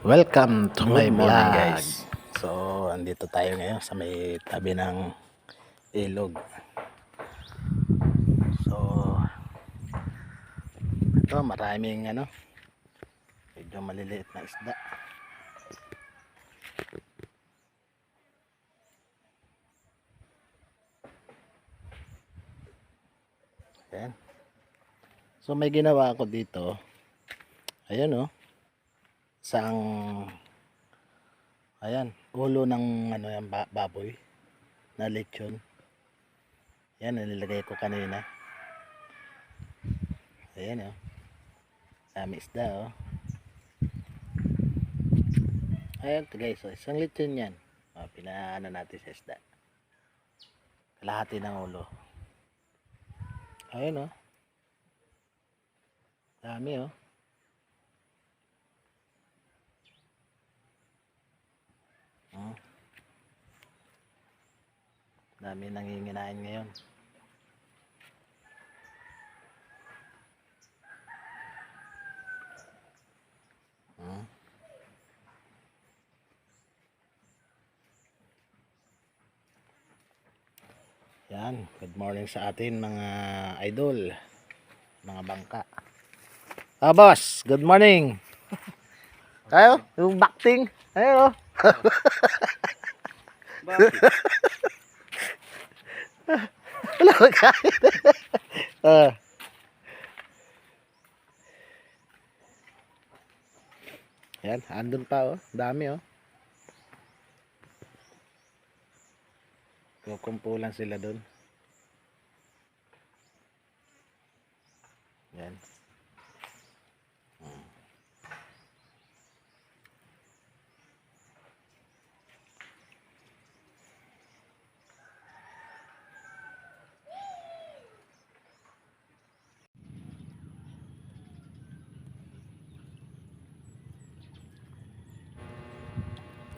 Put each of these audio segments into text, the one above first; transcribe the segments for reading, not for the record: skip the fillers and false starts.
Welcome to my Good morning vlog. guys. So andito tayo ngayon sa may tabi ng ilog. So ito maraming medyo maliliit na isda. Ayan. So may ginawa ako dito. Ayan Sang ulo ng yan baboy na lechon. Yan nilagay ko kanina. Ayan dami isda Ayan guys, so isang lechon yan. Pinaano natin sa isda. Kalahati ng ulo. Ayan dami dami nanginginain ngayon. Yan, good morning sa atin mga idol, mga bangka. Boss, good morning. Tayo, yung bakting. Ayun Bakit? Wala magkain. Yan, andun pa dami Kukumpulan sila dun. Yan.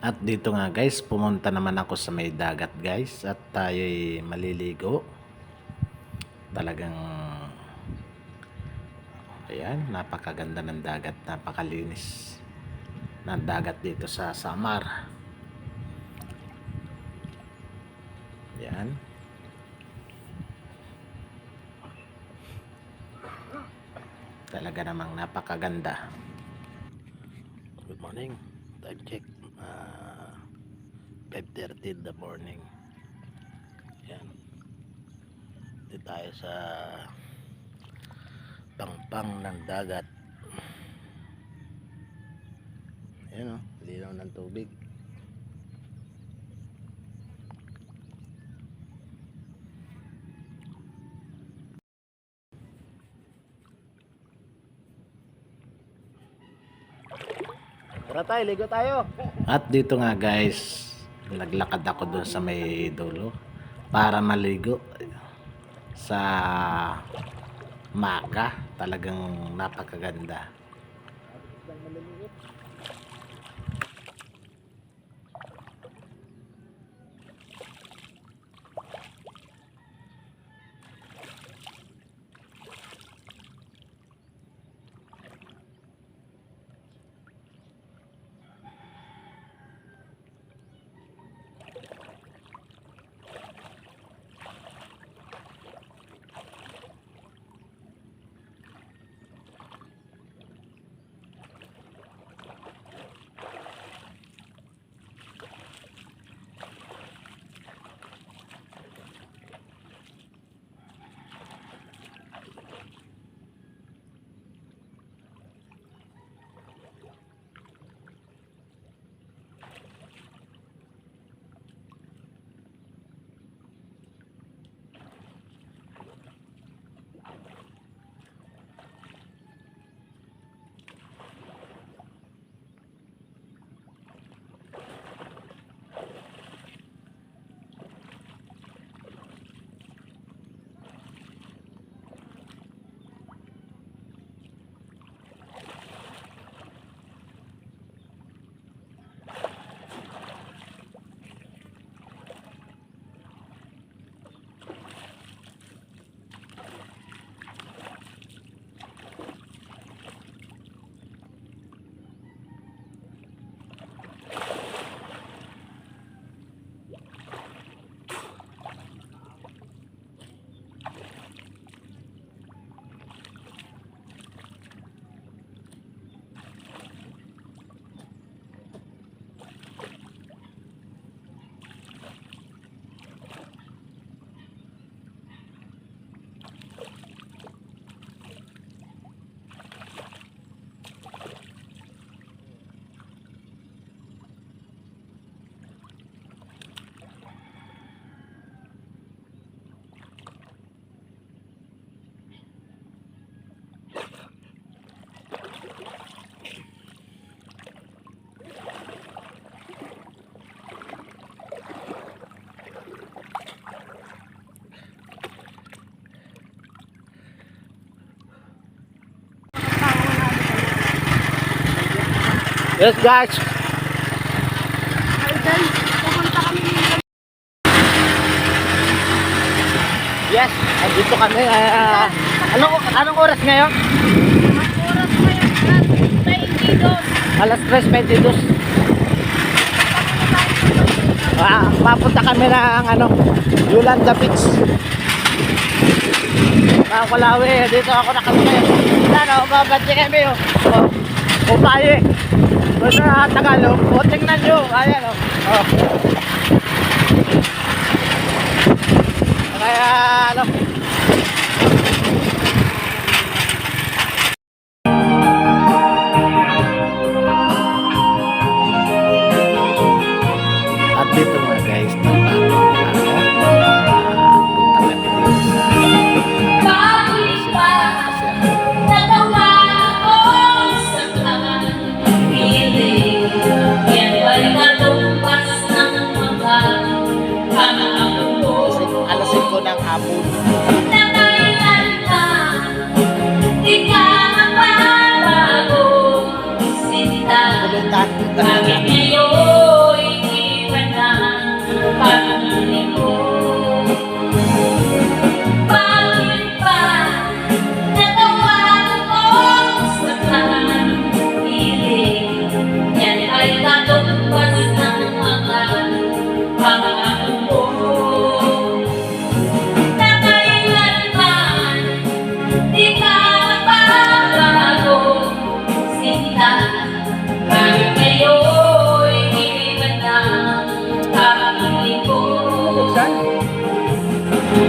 At dito nga guys, pumunta naman ako sa may dagat guys at tayo'y maliligo. Talagang ayan, napakaganda ng dagat, napakalinis ng dagat dito sa Samar. Ayan. Talaga namang napakaganda. Good morning. Time check. 5:30 in the morning. Yan. Dito tayo sa pangpang ng dagat. Ayan linaw ng tubig. Tara tayo, ligo tayo. At dito nga guys, naglakad ako doon sa may dulo para maligo sa Maka. Talagang napakaganda. Yes guys. Yes, dito kami. Anong oras ngayon? Alas 3:22. Papunta kami ng Yolanda Beach. Kulawi, dito ako nakatulay. Babati kami Upaye. Doon sa Tagalog. Tingnan nyo. Ayan Kaya at dito nga guys, punta kami dito alas 5 ng hapon. Bakit ngayon iniwan na pag-ibig mo? Bakit ba natawagan ko sa pag-ibig? Yan ay katupas ng mga pangako mo. Na kailanman di ka magbabago, sinta. Bakit ngayon iniwan na pag-ibig ko?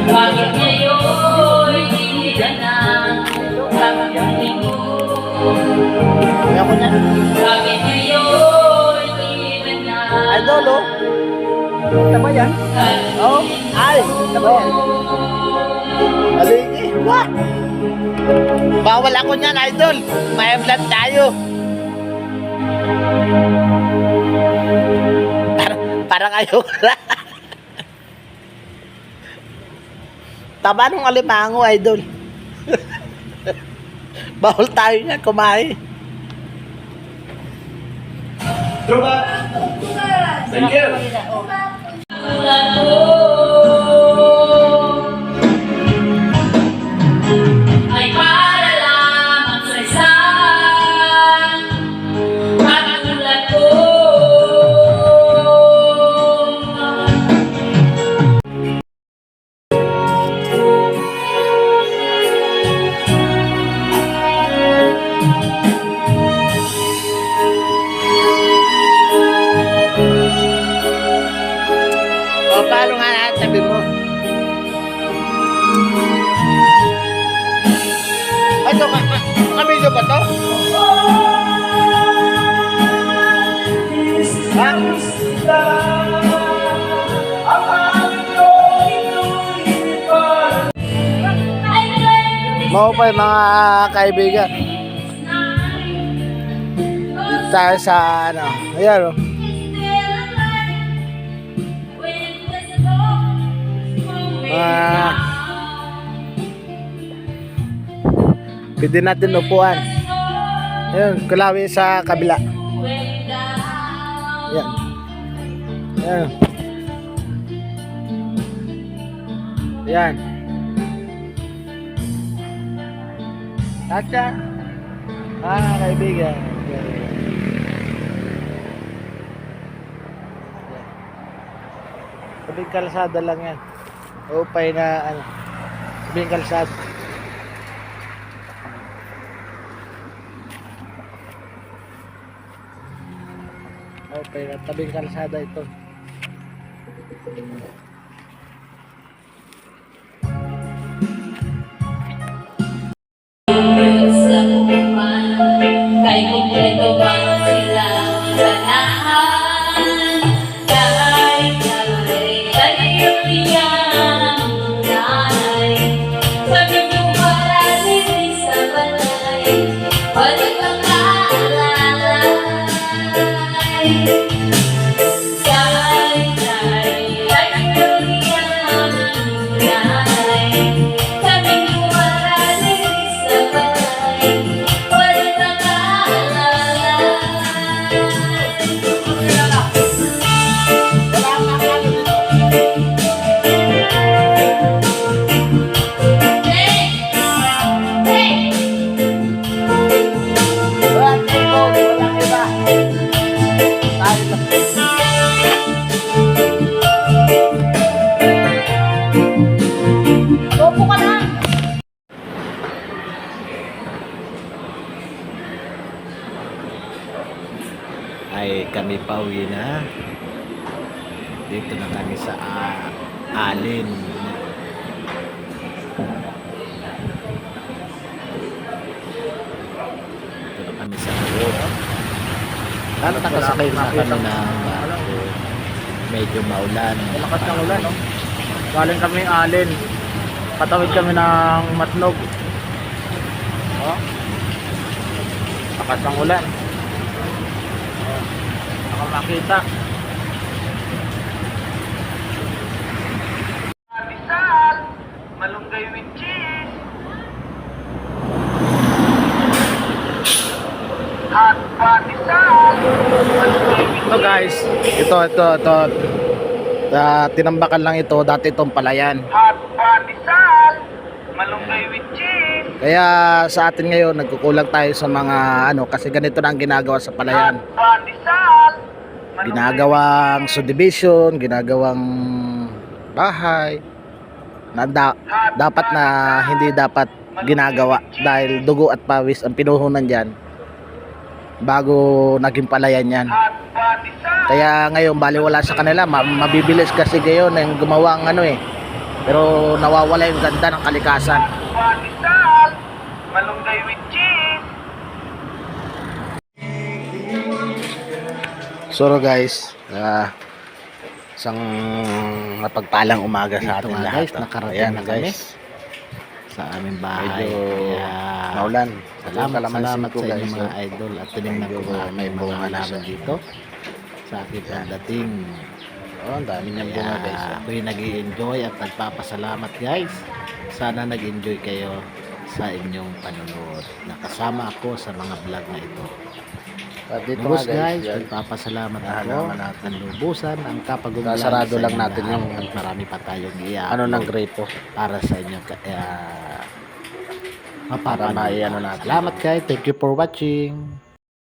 Bakit ngayon iniwan na pag-ibig ko? Bakit ngayon iniwan na Idol, tama yan? Ay, tama yan. Aligi, what? Bawal ako niyan, idol. May vlog tayo. Parang ayoko na. Taba nung alimango, idol. Bawal tayo niyan kumain. Thank you. tulad ko? Ay para lamang sa isang katulad ko. O, paano nga natabi mo? Ano ka? Kamilyo ba to? Ha? Mau pa yung mga kaibigan. Dito tayo sa ayan o. Pwede natin upuan. Ayan, kulawi sa kabila. Ayan. Ayan. Ayan. Taka. Kaibigan. Ayan. Tabing kalsada lang yan. Upay na tabing kalsada. Okay, tabing kalsada ito. Sa kuman, kay kumpleto ba sila sa lahat? Kahit ay iyong iyang nanay, sabi mo para din sa balay, wala kang kaalalay. Kahit ay iyong di ba? Tayo lang. Opo ka lang. Ay kami pauwi na. Dito na kami sa Alin. Dito na kami sa loob. At nakasakay na kami ng barko. Medyo maulan. Malakas ng ulan, no? Galing kami Alin. Patawid kami ng Matnog. Oh. Lakas ng ulan. Oh. Baka makita. Malunggay with cheese. Hot patisal. Ito guys, ito. Tinambakan lang ito, dati itong palayan. Hot patisal. Malunggay with cheese. Kaya sa atin ngayon, nagkukulang tayo sa mga kasi ganito na ang ginagawa sa palayan. Hot patisal. Ginagawang subdivision, ginagawang bahay. Dapat na hindi dapat ginagawa dahil dugo at pawis ang pinuhunan dyan bago naging palayan yan. Kaya ngayon baliwala sa kanila, mabibilis kasi ngayon yung gumawa ang pero nawawala yung ganda ng kalikasan. Malunggay with cheese. So guys, isang mapagpalang umaga sa Dito atin nga lahat. guys, nakarating na kami sa aming bahay. Medyo Kaya maulan. salamat Kalamansin sa ko, inyo guys. mga idol at tinignan ko nga may bunga namin dito sa aking pagdating. Oh, ang dami niyang bunga guys. Ako'y nag-i-enjoy at nagpapasalamat guys. Sana nag-enjoy kayo sa inyong panonood. Nakasama ako sa mga vlog na ito. At dito Lubos nga guys, yan. nagpapasalamat ako. Halaman natin. Ang lubusan, ang kapagumlan. Sasarado sa lang inyo natin lahat. yung At marami pa tayong ng grape po. para sa inyo. Kaya Para maiano natin. Salamat guys. Thank you for watching.